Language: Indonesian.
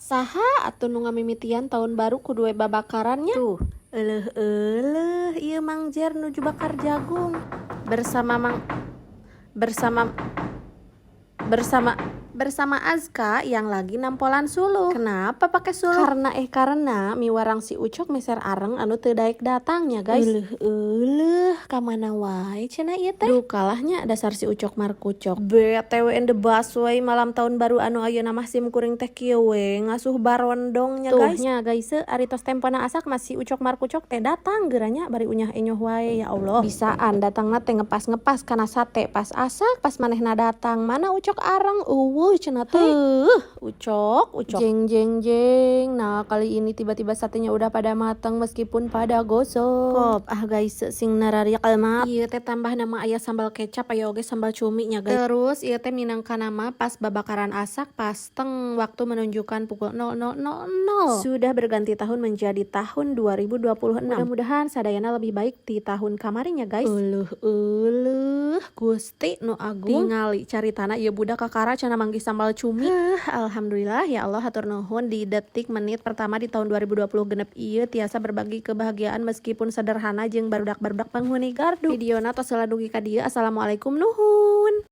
Saha atuh nu ngamimitian tahun baru kudu we babakarannya. Tuh, ieu Mang Jer nuju bakar jagung. Bersama Azka yang lagi nampolan suluh. Kenapa pakai suluh? Karena miwarang si Ucok meser areng anu teu daek datangnya, guys. Ka mana wae cenah ieu teh? Duh kalahnya dasar si Ucok markucok. BTW in the busway malam tahun baru anu ayeuna mah sim kuring teh kieu we ngasuh barondongnya, guys. Tuhnya guys, ari tos tempona asak masih Ucok markucok teh datang geuranya bari unyah enyoh wae, ya Allah. Bisaan datangna teh ngepas-ngepas kana sate pas asak pas manehna datang. Mana Ucok areng cenah teh. Ucok. Jeng. Nah, kali ini tiba-tiba satenya udah pada matang meskipun pada gosong. Guys, sing narariak lemak. Ieu teh tambah nama aya sambal kecap aya oge sambal cuminya, guys. Terus ieu teh minangka nama pas babakaran asak pas teng waktu menunjukkan pukul 00.00. Sudah berganti tahun menjadi tahun 2026. Mudah-mudahan sadayana lebih baik di tahun kamarinya, guys. Gusti nu agung. Tingali caritana ieu budak kakara cenah manggih sambal cumi. Alhamdulillah ya Allah hatur nuhun di detik menit pertama di tahun 2020 genep ieu tiasa berbagi kebahagiaan meskipun sederhana jeung barudak-barudak penghuni gardu. Videona tos saladugi ka dieu. Assalamualaikum nuhun.